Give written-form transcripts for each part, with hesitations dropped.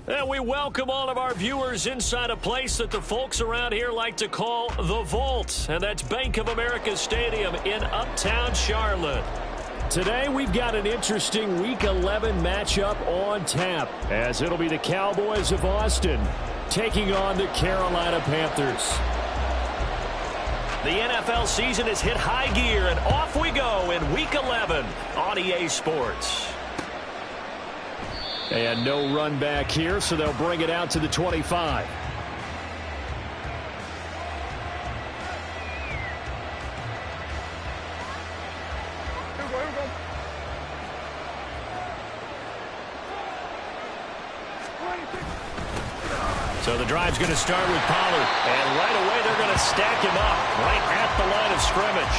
And we welcome all of our viewers inside a place that the folks around here like to call the Vault. And that's Bank of America Stadium in Uptown Charlotte. Today we've got an interesting Week 11 matchup on tap, as it'll be the Cowboys of Austin taking on the Carolina Panthers. The NFL season has hit high gear, and off we go in Week 11 on EA Sports. And no run back here, so they'll bring it out to the 25. So the drive's going to start with Pollard. And right away they're going to stack him up right at the line of scrimmage.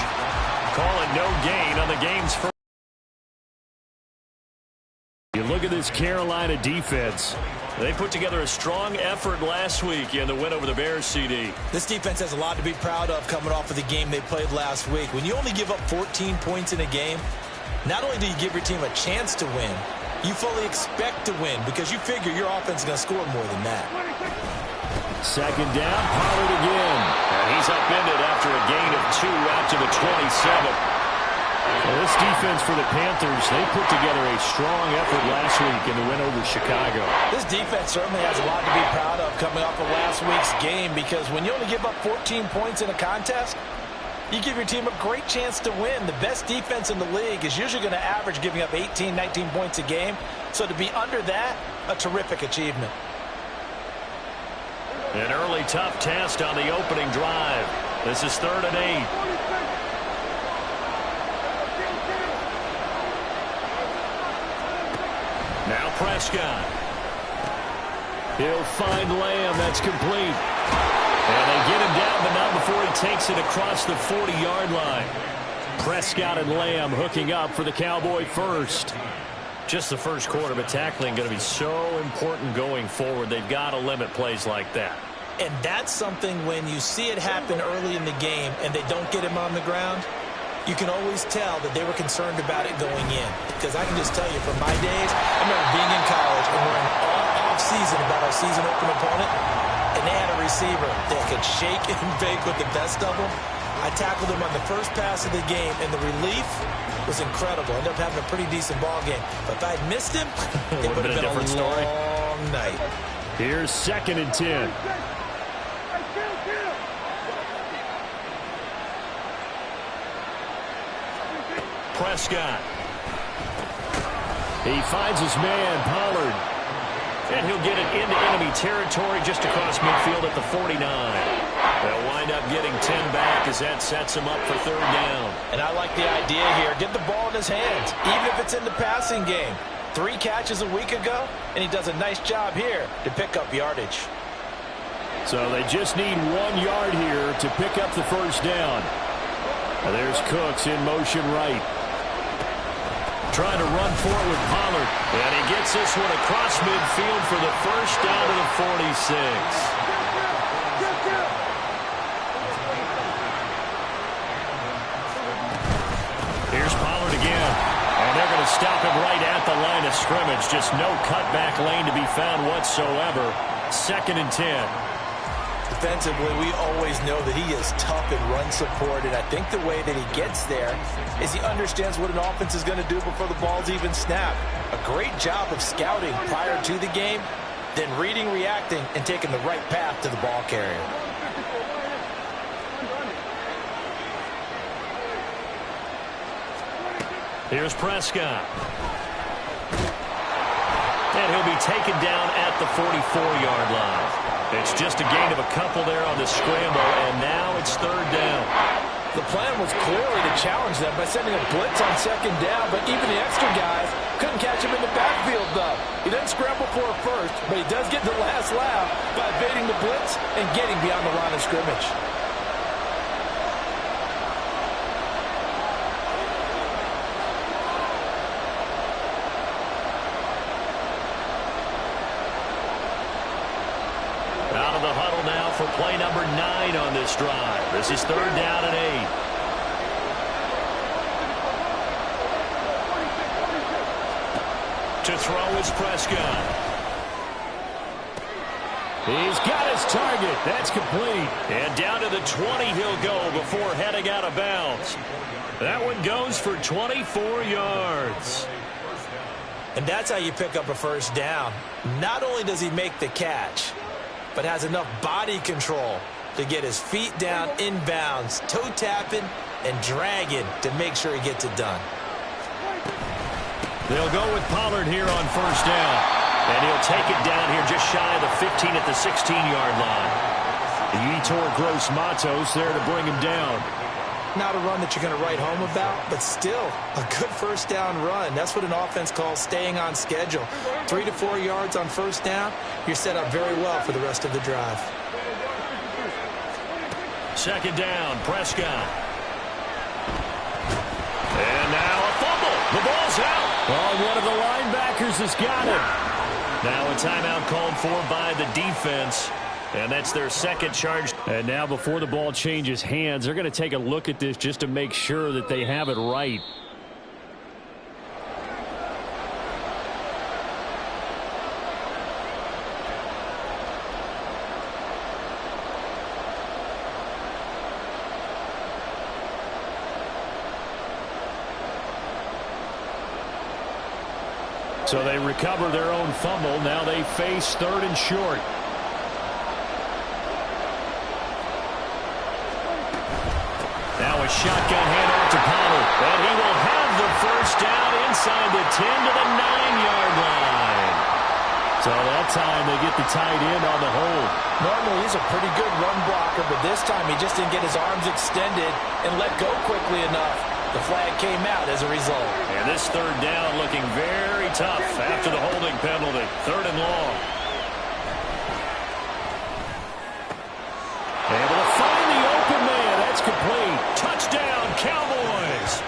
Call it no gain on the game's first. You look at this Carolina defense. They put together a strong effort last week in the win over the Bears, CD. This defense has a lot to be proud of coming off of the game they played last week. When you only give up 14 points in a game, not only do you give your team a chance to win, you fully expect to win because you figure your offense is going to score more than that. Second down, Pollard again. And he's upended after a gain of 2 out to the 27. Well, this defense for the Panthers, they put together a strong effort last week in the win over Chicago. This defense certainly has a lot to be proud of coming off of last week's game because when you only give up 14 points in a contest, you give your team a great chance to win. The best defense in the league is usually going to average giving up 18, 19 points a game. So to be under that, a terrific achievement. An early tough test on the opening drive. This is 3rd and 8. Now Prescott. He'll find Lamb. That's complete. And they get him down, but not before he takes it across the 40-yard line. Prescott and Lamb hooking up for the Cowboy first. Just the first quarter, but tackling going to be so important going forward. They've got to limit plays like that. And that's something when you see it happen early in the game and they don't get him on the ground, you can always tell that they were concerned about it going in. Because I can just tell you from my days, I remember being in college and we're in off-season about our season-open opponent, and they had a receiver that could shake and bake with the best of them. I tackled him on the first pass of the game, and the relief was incredible. Ended up having a pretty decent ball game. But if I'd missed him, it would have been a different story. Long night. Here's 2nd and 10. Prescott. He finds his man, Pollard. And he'll get it into enemy territory just across midfield at the 49. They'll wind up getting 10 back as that sets him up for 3rd down. And I like the idea here. Get the ball in his hands, even if it's in the passing game. 3 catches a week ago, and he does a nice job here to pick up yardage. So they just need 1 yard here to pick up the first down. Now there's Cooks in motion right. Trying to run for it with Pollard. And he gets this one across midfield for the first down to the 46. Here's Pollard again. And they're going to stop him right at the line of scrimmage. Just no cutback lane to be found whatsoever. 2nd and 10. Defensively, we always know that he is tough in run support, and I think the way that he gets there is he understands what an offense is going to do before the ball's even snapped. A great job of scouting prior to the game, then reading, reacting, and taking the right path to the ball carrier. Here's Prescott. And he'll be taken down at the 44-yard line. It's just a gain of a couple there on the scramble, and now it's 3rd down. The plan was clearly to challenge them by sending a blitz on 2nd down, but even the extra guys couldn't catch him in the backfield, though. He didn't scramble for it first, but he does get the last laugh by evading the blitz and getting beyond the line of scrimmage. Out of the huddle now for play number 9 on this drive. This is 3rd down and 8. To throw is Prescott. He's got his target. That's complete. And down to the 20 he'll go before heading out of bounds. That one goes for 24 yards. And that's how you pick up a first down. Not only does he make the catch, but has enough body control to get his feet down inbounds, toe tapping and dragging to make sure he gets it done. They'll go with Pollard here on first down. And he'll take it down here just shy of the 15 at the 16-yard line. Yetur Gross-Matos there to bring him down. Not a run that you're going to write home about, but still a good first down run. That's what an offense calls staying on schedule. 3 to 4 yards on first down, you're set up very well for the rest of the drive. Second down, Prescott. And now a fumble. The ball's out. Oh, one of the linebackers has got it. Now a timeout called for by the defense. And that's their second charge. And now before the ball changes hands, they're going to take a look at this just to make sure that they have it right. So they recover their own fumble. Now they face third and short. Now a shotgun handoff to Pollard. And he will have the first down inside the 10 to the 9-yard line. So that time they get the tight end on the hold. Normally he's a pretty good run blocker, but this time he just didn't get his arms extended and let go quickly enough. The flag came out as a result. And this third down looking very tough after the holding penalty. Third and long. Able to find the open man. That's complete. Touchdown, Cowboys.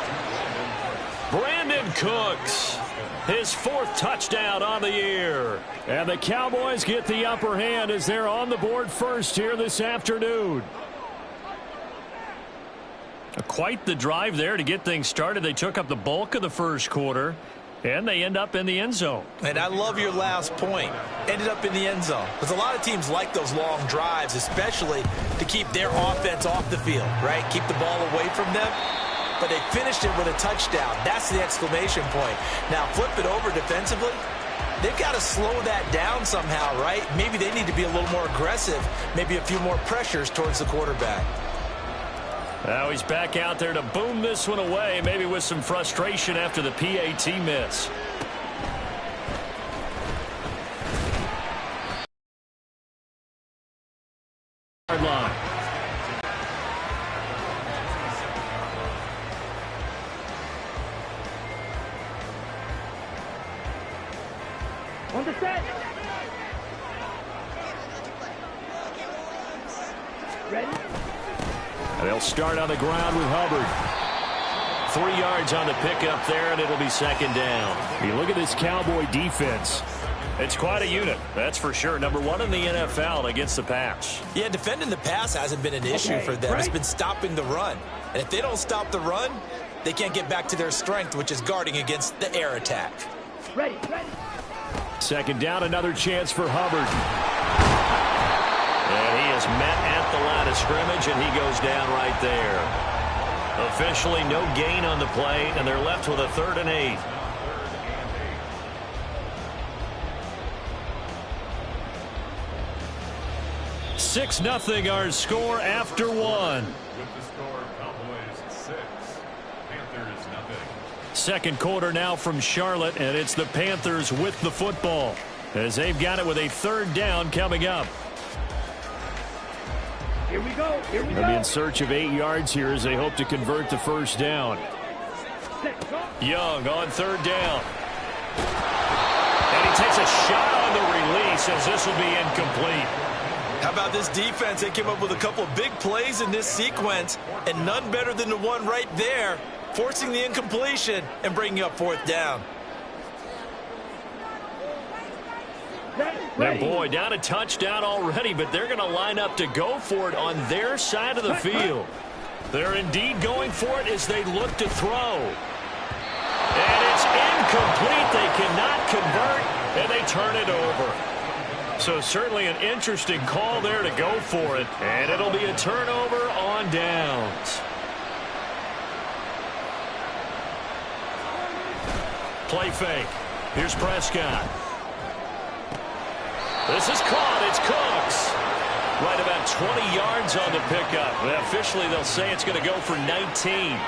Brandon Cooks. His fourth touchdown on the year. And the Cowboys get the upper hand as they're on the board first here this afternoon. Quite the drive there to get things started. They took up the bulk of the first quarter, and they end up in the end zone. And I love your last point. Ended up in the end zone. Because a lot of teams like those long drives, especially to keep their offense off the field, right? Keep the ball away from them. But they finished it with a touchdown. That's the exclamation point. Now flip it over defensively. They've got to slow that down somehow, right? Maybe they need to be a little more aggressive. Maybe a few more pressures towards the quarterback. Now he's back out there to boom this one away, maybe with some frustration after the PAT miss. Line. On the set. Ready? They'll start on the ground with Hubbard. 3 yards on the pickup there, and it'll be second down. You look at this Cowboy defense. It's quite a unit, that's for sure. Number 1 in the NFL against the pass. Yeah, defending the pass hasn't been an issue for them. It's been stopping the run. And if they don't stop the run, they can't get back to their strength, which is guarding against the air attack. Ready. Second down, another chance for Hubbard. And he is met at the line of scrimmage, and he goes down right there. Officially no gain on the play, and they're left with a 3rd and 8. Six nothing our score after one. With the score, Cowboys 6, Panthers nothing. Second quarter now from Charlotte, and it's the Panthers with the football as they've got it with a 3rd down coming up. Here we go. They'll be in search of 8 yards here as they hope to convert the first down. Young on 3rd down. And he takes a shot on the release as this will be incomplete. How about this defense? They came up with a couple of big plays in this sequence, and none better than the one right there, forcing the incompletion and bringing up 4th down. And boy, down a touchdown already, but they're going to line up to go for it on their side of the field. They're indeed going for it as they look to throw. And it's incomplete. They cannot convert, and they turn it over. So certainly an interesting call there to go for it. And it'll be a turnover on downs. Play fake. Here's Prescott. This is caught. It's Cooks. Right about 20 yards on the pickup. Officially, they'll say it's going to go for 19.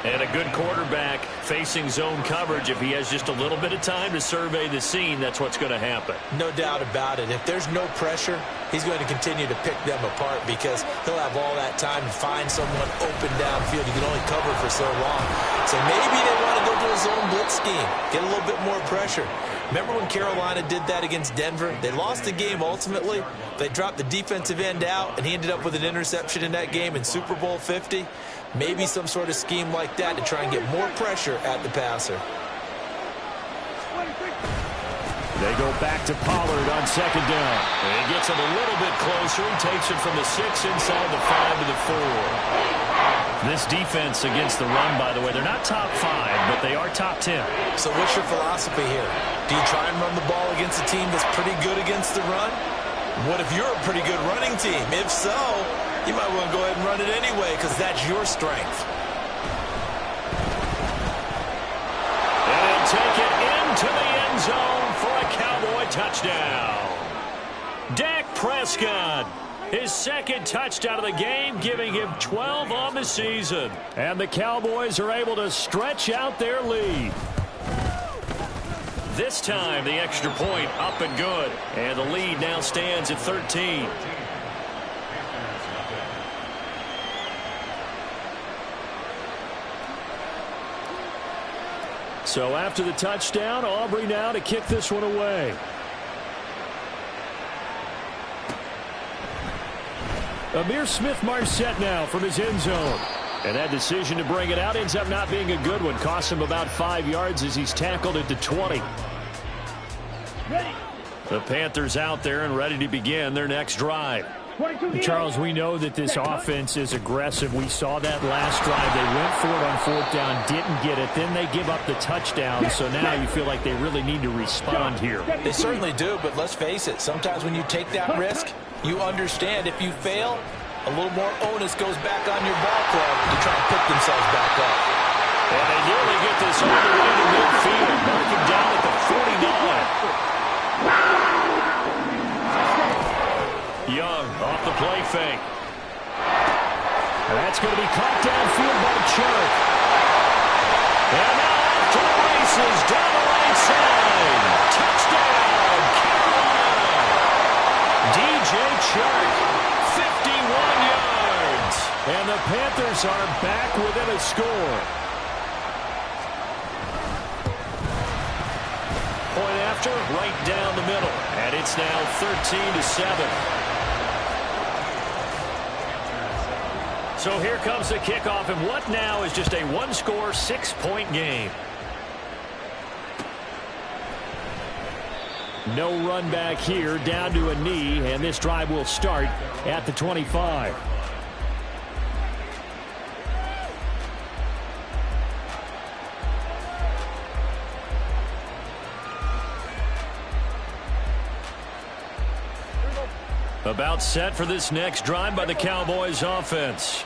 And a good quarterback facing zone coverage. If he has just a little bit of time to survey the scene, that's what's going to happen. No doubt about it. If there's no pressure, he's going to continue to pick them apart because he'll have all that time to find someone open downfield. He can only cover for so long. So maybe they want to go to a zone blitz scheme, get a little bit more pressure. Remember when Carolina did that against Denver? They lost the game ultimately. They dropped the defensive end out, and he ended up with an interception in that game in Super Bowl 50. Maybe some sort of scheme like that to try and get more pressure at the passer. They go back to Pollard on second down. And he gets him a little bit closer. He takes it from the 6 inside the 5 to the 4. This defense against the run, by the way, they're not top 5, but they are top 10. So what's your philosophy here? Do you try and run the ball against a team that's pretty good against the run? What if you're a pretty good running team? If so, you might want to go ahead and run it anyway because that's your strength. And he'll take it into the end zone for a Cowboy touchdown. Dak Prescott, his second touchdown of the game, giving him 12 on the season. And the Cowboys are able to stretch out their lead. This time, the extra point up and good. And the lead now stands at 13. So after the touchdown, Aubrey now to kick this one away. Amir Smith-Marset now from his end zone. And that decision to bring it out ends up not being a good one. Costs him about 5 yards as he's tackled at the 20. Ready. The Panthers out there and ready to begin their next drive. Charles, we know that this offense is aggressive. We saw that last drive. They went for it on 4th down, didn't get it. Then they give up the touchdown. So now you feel like they really need to respond here. They certainly do, but let's face it. Sometimes when you take that risk, you understand if you fail, a little more onus goes back on your ball club to try and pick themselves back up. And they nearly get this all the way to midfield. Marking down at the 49. Young off the play fake. That's going to be caught downfield by Chark. And now off to the races down the right side. Touchdown, Carolina. DJ Chark, 51 yards. And the Panthers are back within a score. Point after, right down the middle. And it's now 13-7. So here comes the kickoff, and what now is just a one-score, 6-point game. No run back here, down to a knee, and this drive will start at the 25. About set for this next drive by the Cowboys offense.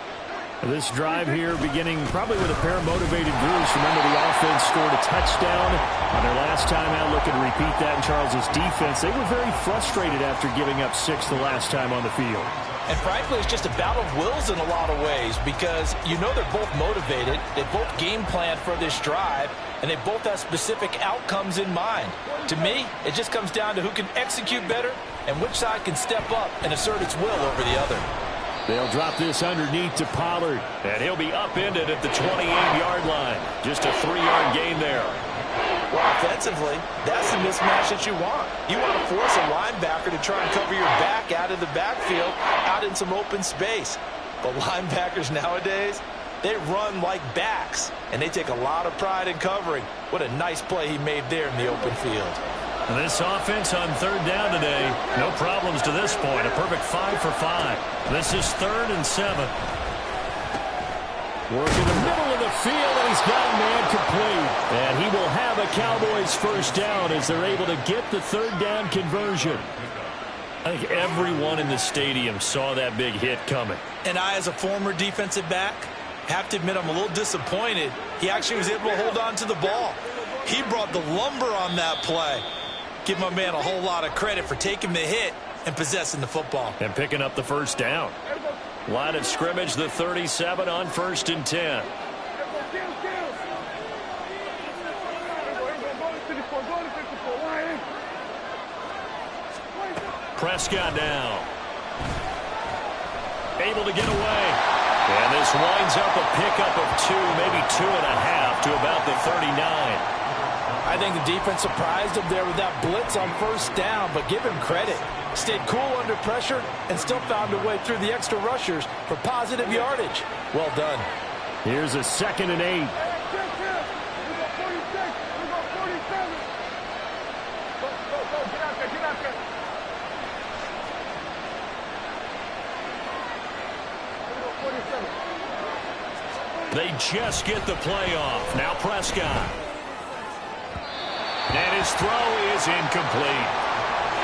This drive here beginning probably with a pair of motivated groups. Remember, the offense scored a touchdown on their last time out. Looking to repeat that in Charles's defense. They were very frustrated after giving up 6 the last time on the field. And frankly, it's just a battle of wills in a lot of ways because you know they're both motivated. They both game planned for this drive, and they both have specific outcomes in mind. To me, it just comes down to who can execute better and which side can step up and assert its will over the other. They'll drop this underneath to Pollard, and he'll be upended at the 28-yard line. Just a 3-yard gain there. Well, offensively, that's the mismatch that you want. You want to force a linebacker to try and cover your back out of the backfield, out in some open space. But linebackers nowadays, they run like backs, and they take a lot of pride in covering. What a nice play he made there in the open field. This offense on 3rd down today, no problems to this point. A perfect 5 for 5. This is 3rd and 7. Work in the middle of the field, and he's got a man complete. And he will have a Cowboys first down as they're able to get the 3rd down conversion. I think everyone in the stadium saw that big hit coming. And I, as a former defensive back, have to admit I'm a little disappointed. He actually was able to hold on to the ball. He brought the lumber on that play. Give my man a whole lot of credit for taking the hit and possessing the football. And picking up the first down. Line of scrimmage, the 37 on 1st and 10. Prescott now. Able to get away. And this winds up a pickup of 2, maybe 2.5 to about the 39. I think the defense surprised him there with that blitz on 1st down, but give him credit. Stayed cool under pressure and still found a way through the extra rushers for positive yardage. Well done. Here's a 2nd and 8. They just get the play off. Now Prescott. And his throw is incomplete.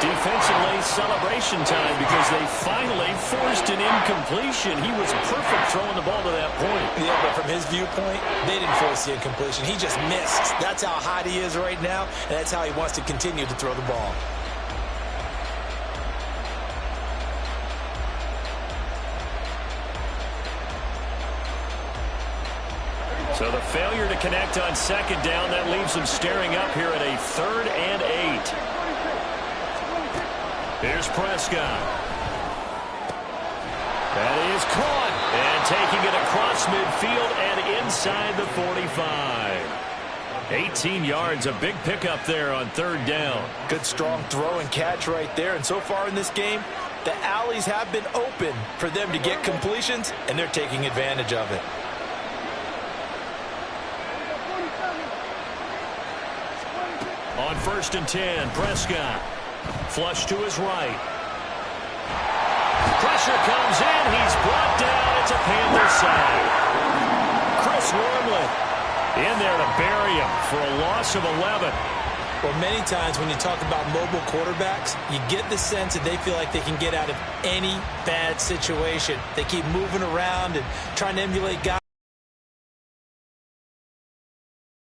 Defensively, celebration time because they finally forced an incompletion. He was perfect throwing the ball to that point. Yeah, but from his viewpoint, they didn't force the incompletion. He just missed. That's how hot he is right now, and that's how he wants to continue to throw the ball. So the failure to connect on 2nd down, that leaves them staring up here at a 3rd and 8. Here's Prescott. That is caught. And taking it across midfield and inside the 45. 18 yards, a big pickup there on 3rd down. Good strong throw and catch right there. And so far in this game, the alleys have been open for them to get completions, and they're taking advantage of it. On 1st and 10, Prescott. Flush to his right. Pressure comes in. He's brought down. It's a Panther side. Chris Wormley in there to bury him for a loss of 11. Well, many times when you talk about mobile quarterbacks, you get the sense that they feel like they can get out of any bad situation. They keep moving around and trying to emulate guys.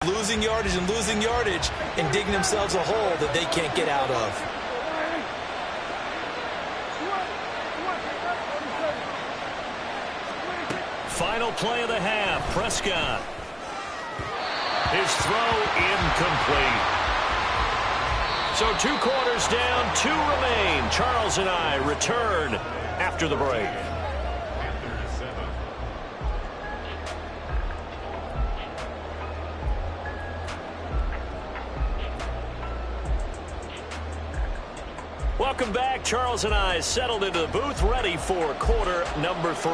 Losing yardage and digging themselves a hole that they can't get out of. Final play of the half, Prescott. His throw incomplete. So 2 quarters down, 2 remain. Charles and I return after the break. Welcome back. Charles and I settled into the booth, ready for quarter number 3.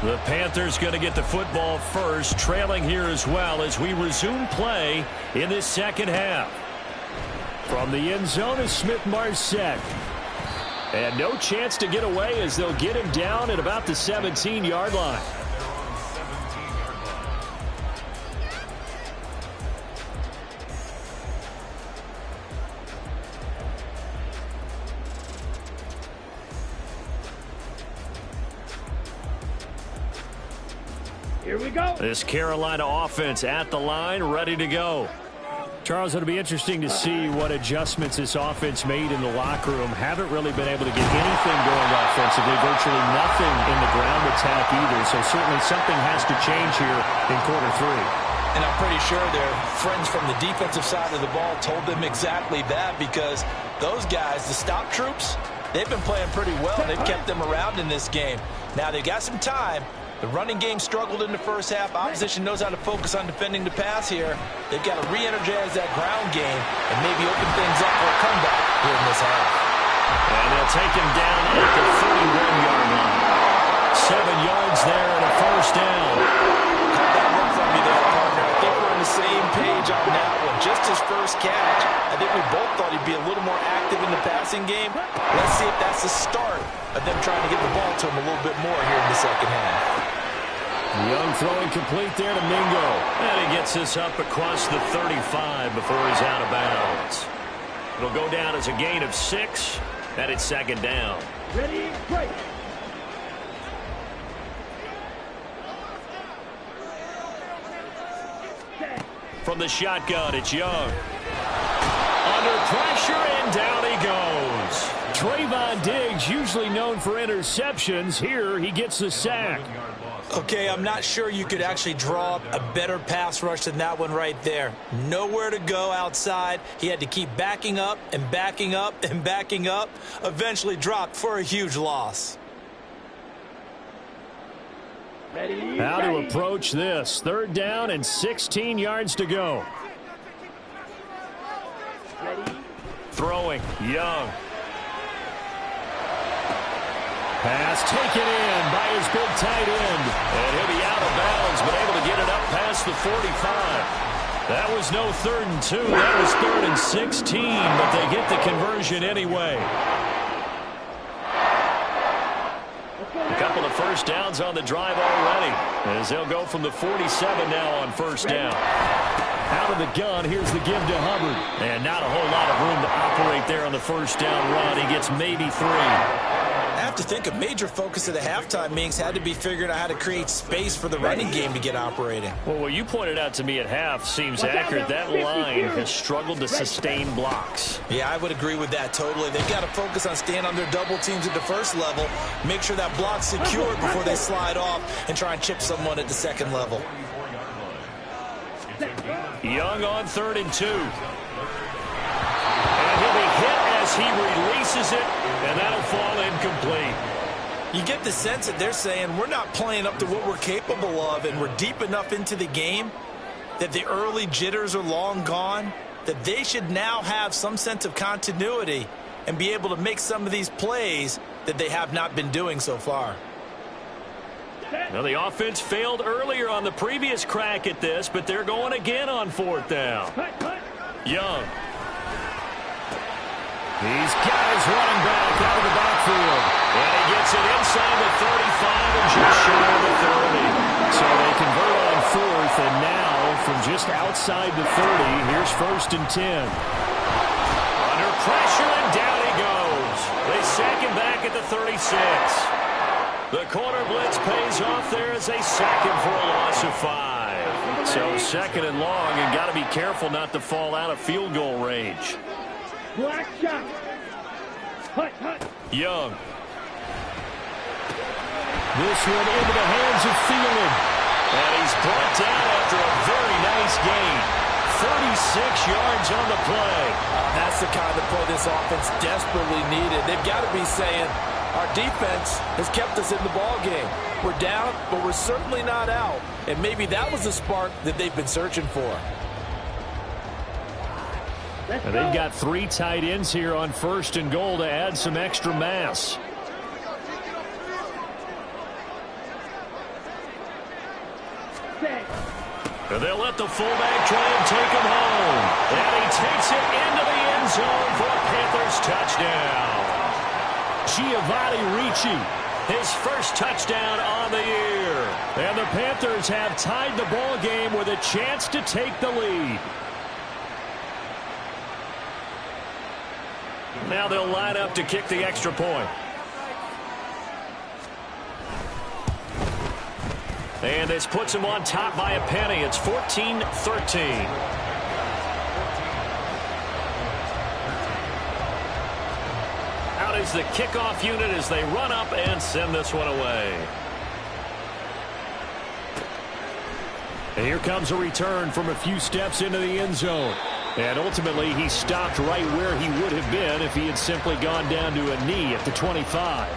The Panthers going to get the football first, trailing here as well as we resume play in this 2nd half. From the end zone is Smith-Marset. And no chance to get away as they'll get him down at about the 17-yard line. Here we go. This Carolina offense at the line, ready to go. Charles, it'll be interesting to see what adjustments this offense made in the locker room. Haven't really been able to get anything going offensively, virtually nothing in the ground attack either. So certainly something has to change here in quarter 3. And I'm pretty sure their friends from the defensive side of the ball told them exactly that, because those guys, the stop troops, they've been playing pretty well. They've kept them around in this game. Now they've got some time. The running game struggled in the first half. Opposition knows how to focus on defending the pass here. They've got to re-energize that ground game and maybe open things up for a comeback here in this half. And they'll take him down at the 41-yard line. 7 yards there and a first down. Caught that one from me there, partner. I think we're on the same page on that one. Just his first catch. I think we both thought he'd be a little more active in the passing game. Let's see if that's the start of them trying to get the ball to him a little bit more here in the second half. Young throwing complete there to Mingo. And he gets this up across the 35 before he's out of bounds. It'll go down as a gain of 6, and it's second down. Ready, break. From the shotgun, it's Young. Under pressure, and down he goes. Trayvon Diggs, usually known for interceptions. Here, he gets the sack. Okay, I'm not sure you could actually draw up a better pass rush than that one right there. Nowhere to go outside. He had to keep backing up and backing up and backing up. Eventually dropped for a huge loss. Ready, How to ready. approach this. 3rd down and 16 yards to go. Ready. Throwing, Young. Pass taken in by his big tight end. And he'll be out of bounds, but able to get it up past the 45. That was no 3rd and 2. That was 3rd and 16, but they get the conversion anyway. A couple of first downs on the drive already, as they'll go from the 47 now on 1st down. Out of the gun, here's the give to Hubbard. And not a whole lot of room to operate there on the 1st down run. He gets maybe 3. I have to think a major focus of the halftime meetings had to be figuring out how to create space for the running game to get operating. Well, what you pointed out to me at half seems accurate. That line has struggled to sustain blocks. Yeah, I would agree with that totally. They've got to focus on staying on their double teams at the 1st level, make sure that block's secured before they slide off and try and chip someone at the 2nd level. Young on 3rd and 2. And he'll be hit as he releases it, and that'll fall incomplete. You get the sense that they're saying we're not playing up to what we're capable of, and we're deep enough into the game that the early jitters are long gone, that they should now have some sense of continuity and be able to make some of these plays that they have not been doing so far. Now, the offense failed earlier on the previous crack at this, but they're going again on 4th down. Young. He's got his running back out of the backfield. And he gets it inside the 35 and just shy of the 30. So they convert on 4th, and now from just outside the 30, here's 1st and 10. Under pressure, and down he goes. They sack him back at the 36. The corner blitz pays off there as they sack him for a loss of 5. So 2nd and long, and got to be careful not to fall out of field goal range. Black shot. Hut, hut. Young. This one into the hands of Thielen. And he's brought down after a very nice gain. 36 yards on the play. That's the kind of play this offense desperately needed. They've got to be saying, our defense has kept us in the ball game. We're down, but we're certainly not out. And maybe that was the spark that they've been searching for. And they've got 3 tight ends here on 1st and goal to add some extra mass. And they'll let the fullback try and take him home. And he takes it into the end zone for a Panthers touchdown. Giovanni Ricci, his 1st touchdown on the year. And the Panthers have tied the ball game with a chance to take the lead. Now they'll line up to kick the extra point. And this puts him on top by a penny. It's 14-13. Out is the kickoff unit as they run up and send this one away. And here comes a return from a few steps into the end zone. And ultimately, he stopped right where he would have been if he had simply gone down to a knee at the 25.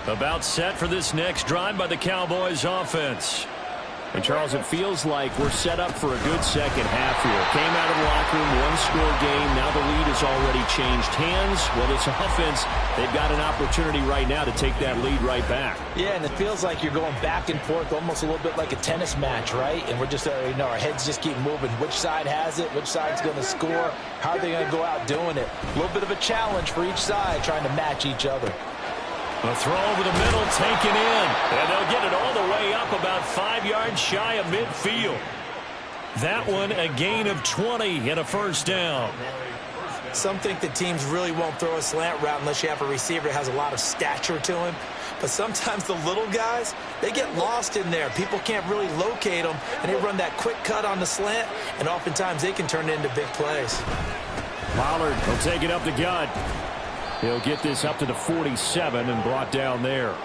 About set for this next drive by the Cowboys offense. And, Charles, it feels like we're set up for a good second half here. Came out of the locker room, one-score game. Now the lead has already changed hands. Well, this offense, they've got an opportunity right now to take that lead right back. Yeah, and it feels like you're going back and forth almost a little bit like a tennis match, right? And we're just, our heads just keep moving. Which side has it? Which side's going to score? How are they going to go out doing it? A little bit of a challenge for each side trying to match each other. A throw over the middle, taken in. And they'll get it all the way up about 5 yards shy of midfield. That one a gain of 20 and a first down. Some think that teams really won't throw a slant route unless you have a receiver that has a lot of stature to him. But sometimes the little guys, they get lost in there. People can't really locate them, and they run that quick cut on the slant, and oftentimes they can turn it into big plays. Pollard will take it up the gut. He'll get this up to the 47 and brought down there.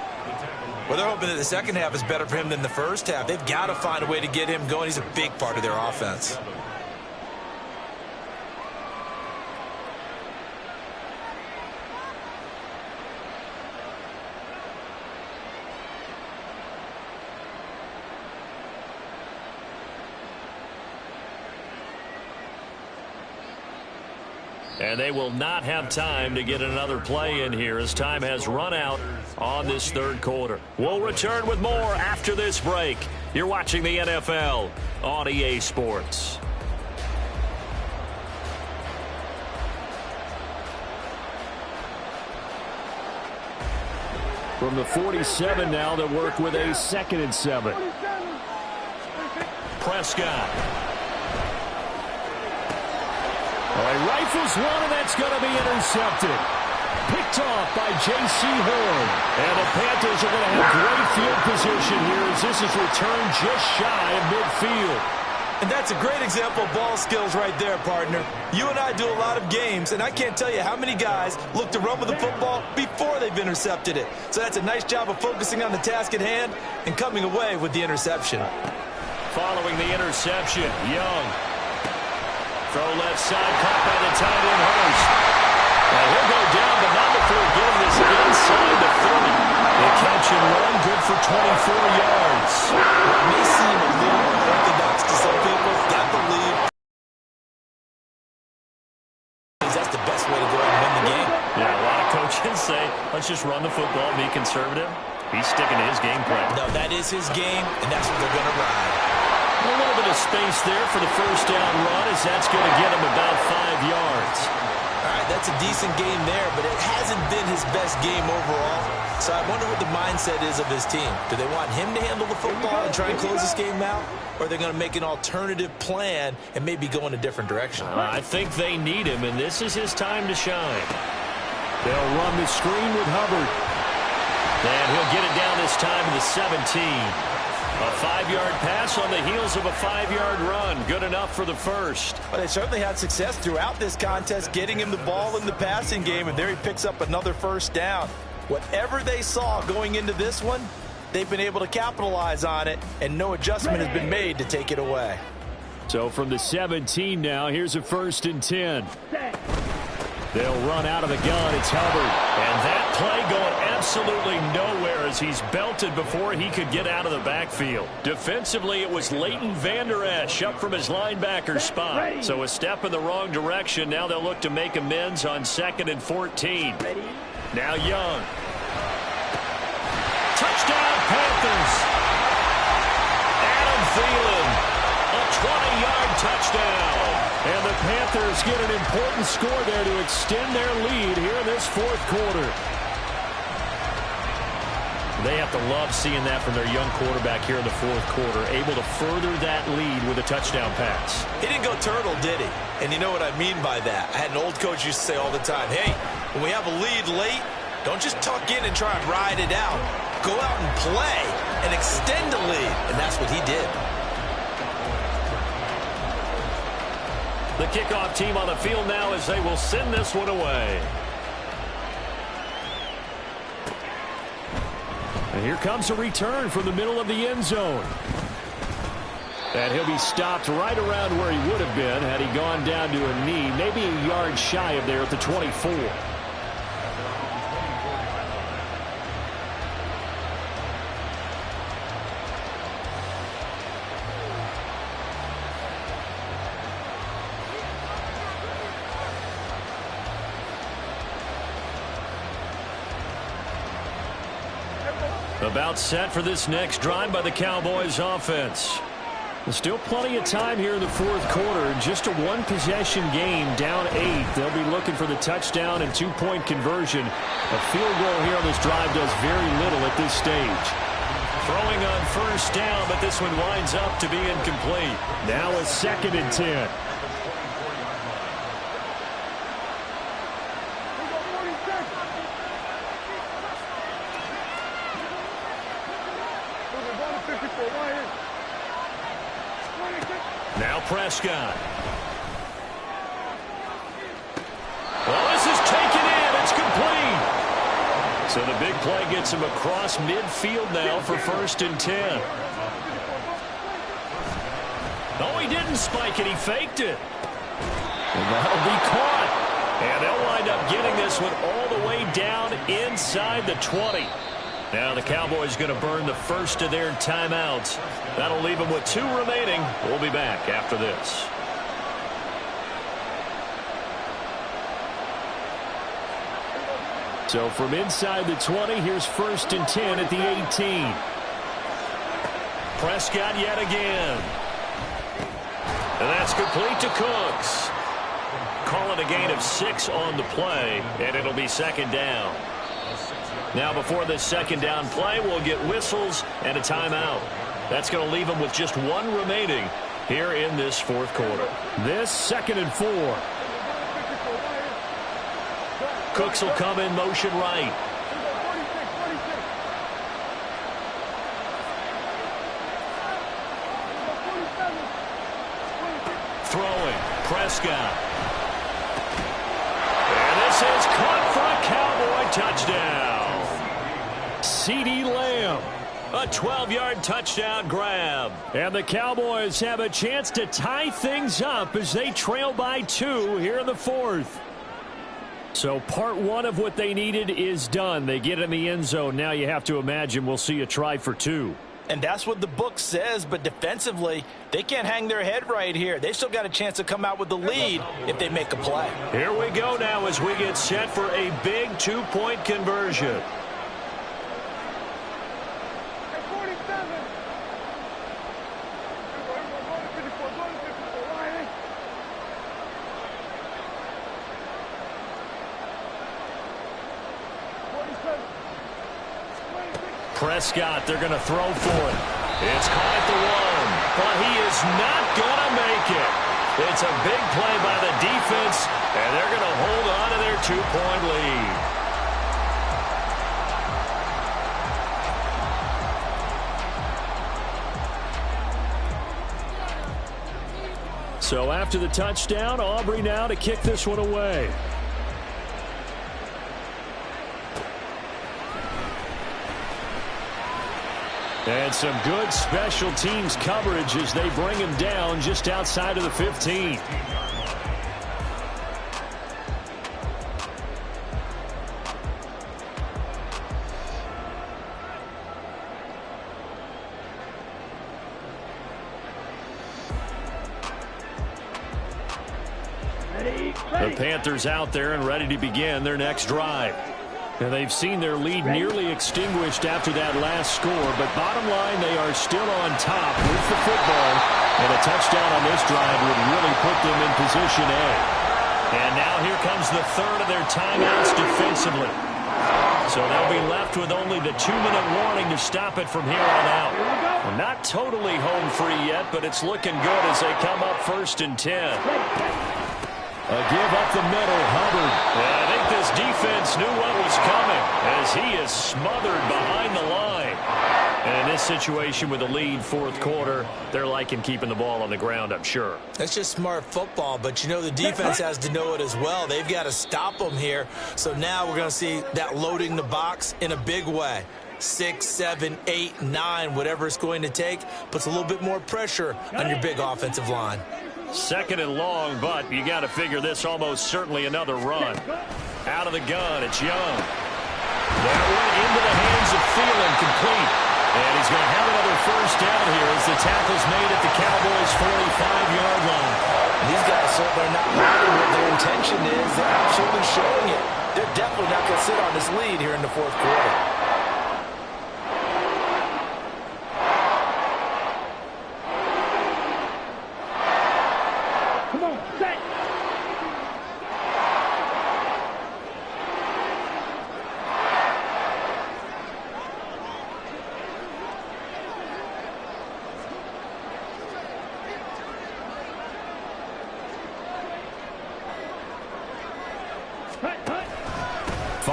Well, they're hoping that the second half is better for him than the first half. They've got to find a way to get him going. He's a big part of their offense. And they will not have time to get another play in here as time has run out on this third quarter. We'll return with more after this break. You're watching the NFL on EA Sports. From the 47 now, they'll work with a 2nd and 7. Prescott. He rifles one, and that's going to be intercepted. Picked off by J.C. Horn. And the Panthers are going to have great field position here as this is returned just shy of midfield. And that's a great example of ball skills right there, partner. You and I do a lot of games, and I can't tell you how many guys look to run with the football before they've intercepted it. So that's a nice job of focusing on the task at hand and coming away with the interception. Following the interception, Young. Throw left side, caught by the tight end, Hurst. And he'll go down, but not before getting this inside the 30. The catch and run, good for 24 yards. It may seem a little unorthodox to some people. Got the lead. That's the best way to go and win the game. Yeah, a lot of coaches say, let's just run the football and be conservative. He's sticking to his game plan. No, that is his game, and that's what they're going to ride. A little bit of space there for the first down run as that's going to get him about 5 yards. All right, that's a decent game there, but it hasn't been his best game overall. So I wonder what the mindset is of his team. Do they want him to handle the football and try and close this game out? Or are they going to make an alternative plan and maybe go in a different direction? I think they need him, and this is his time to shine. They'll run the screen with Hubbard. And he'll get it down this time to the 17. A 5-yard pass on the heels of a 5-yard run. Good enough for the first. Well, they certainly had success throughout this contest, getting him the ball in the passing game, and there he picks up another first down. Whatever they saw going into this one, they've been able to capitalize on it, and no adjustment has been made to take it away. So from the 17 now, here's a 1st and 10. They'll run out of the gun. It's Hubbard. And that play going absolutely nowhere as he's belted before he could get out of the backfield. Defensively, it was Leighton Vander Esch up from his linebacker spot. So a step in the wrong direction. Now they'll look to make amends on 2nd and 14. Now Young. Touchdown, Panthers. Adam Thielen. A 20-yard touchdown. And the Panthers get an important score there to extend their lead here in this 4th quarter. They have to love seeing that from their young quarterback here in the 4th quarter, able to further that lead with a touchdown pass. He didn't go turtle, did he? And you know what I mean by that. I had an old coach used to say all the time, hey, when we have a lead late, don't just tuck in and try and ride it out. Go out and play and extend the lead. And that's what he did. The kickoff team on the field now as they will send this one away. And here comes a return from the middle of the end zone. And he'll be stopped right around where he would have been had he gone down to a knee, maybe a yard shy of there at the 24. About set for this next drive by the Cowboys offense. Still plenty of time here in the fourth quarter. Just a one-possession game, down 8. They'll be looking for the touchdown and two-point conversion. A field goal here on this drive does very little at this stage. Throwing on first down, but this one winds up to be incomplete. Now a 2nd and 10. Now Prescott. Well, this is taken in. It's complete. So the big play gets him across midfield now for 1st and 10. No, he didn't spike it. He faked it. And that'll be caught. And they'll wind up getting this one all the way down inside the 20. Now the Cowboys going to burn the first of their timeouts. That'll leave them with 2 remaining. We'll be back after this. So from inside the 20, here's 1st and 10 at the 18. Prescott yet again. And that's complete to Cooks. Call it a gain of 6 on the play, and it'll be 2nd down. Now before this 2nd down play, we'll get whistles and a timeout. That's going to leave them with just 1 remaining here in this fourth quarter. This 2nd and 4. Cooks will come in motion right. Throwing, Prescott. And this is caught for a Cowboy touchdown. CeeDee Lamb. A 12-yard touchdown grab. And the Cowboys have a chance to tie things up as they trail by 2 here in the fourth. So part 1 of what they needed is done. They get in the end zone. Now you have to imagine we'll see a try for 2. And that's what the book says, but defensively, they can't hang their head right here. They still got a chance to come out with the lead if they make a play. Here we go now as we get set for a big 2-point conversion. Prescott, they're going to throw for it. It's caught at the 1, but he is not going to make it. It's a big play by the defense, and they're going to hold on to their 2-point lead. So after the touchdown, Aubrey now to kick this one away. And some good special teams coverage as they bring him down just outside of the 15. The Panthers out there and ready to begin their next drive. And they've seen their lead nearly extinguished after that last score, but bottom line, they are still on top with the football, and a touchdown on this drive would really put them in position A. And now here comes the 3rd of their timeouts defensively. So they'll be left with only the 2-minute warning to stop it from here on out. Well, not totally home free yet, but it's looking good as they come up 1st and 10. A give up the middle, Hubbard. Yeah, I think this defense knew what was coming as he is smothered behind the line. And in this situation with the lead fourth quarter, they're liking keeping the ball on the ground, I'm sure. That's just smart football, but you know the defense has to know it as well. They've got to stop them here. So now we're going to see that loading the box in a big way. 6, 7, 8, 9, whatever it's going to take, puts a little bit more pressure on your big offensive line. 2nd and long, but you got to figure this almost certainly another run. Out of the gun, it's Young. That one into the hands of Thielen, complete. And he's going to have another first down here as the tackle's made at the Cowboys' 45-yard line. These guys certainly are not hiding what their intention is. They're absolutely showing it. They're definitely not going to sit on this lead here in the fourth quarter.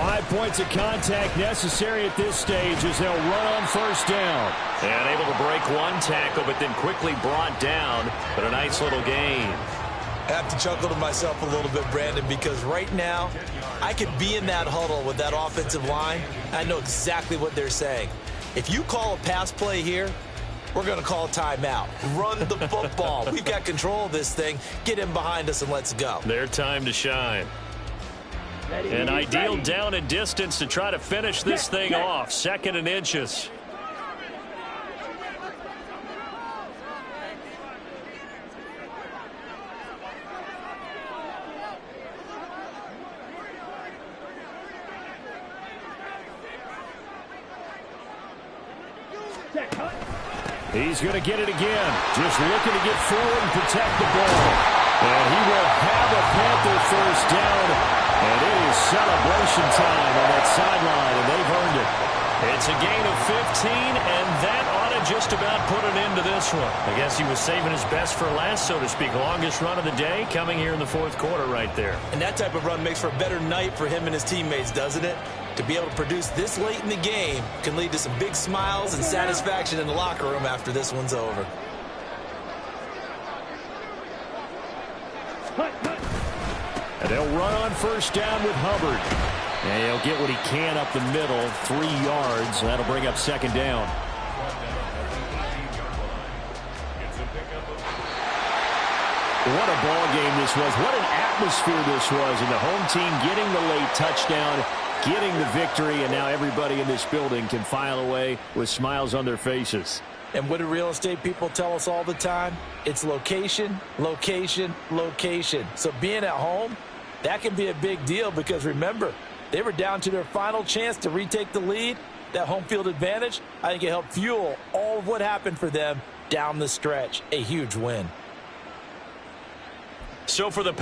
5 points of contact necessary at this stage as they'll run on first down. And able to break one tackle, but then quickly brought down. But a nice little gain. I have to chuckle to myself a little bit, Brandon, because right now I could be in that huddle with that offensive line. I know exactly what they're saying. If you call a pass play here, we're going to call a timeout. Run the football. We've got control of this thing. Get him behind us and let's go. Their time to shine. An ideal down and distance to try to finish this thing off. 2nd and inches. He's going to get it again. Just looking to get forward and protect the ball. And he will have a Panther first down. And it is celebration time on that sideline, and they've earned it. It's a gain of 15, and that ought to just about put an end to this one. I guess he was saving his best for last, so to speak. Longest run of the day coming here in the 4th quarter right there. And that type of run makes for a better night for him and his teammates, doesn't it? To be able to produce this late in the game can lead to some big smiles and satisfaction in the locker room after this one's over. And they'll run on first down with Hubbard. And he'll get what he can up the middle, 3 yards. That'll bring up 2nd down. What a ball game this was. What an atmosphere this was. And the home team getting the late touchdown, getting the victory, and now everybody in this building can file away with smiles on their faces. And what do real estate people tell us all the time? It's location, location, location. So being at home, that can be a big deal because, remember, they were down to their final chance to retake the lead. That home field advantage, I think it helped fuel all of what happened for them down the stretch. A huge win. So for the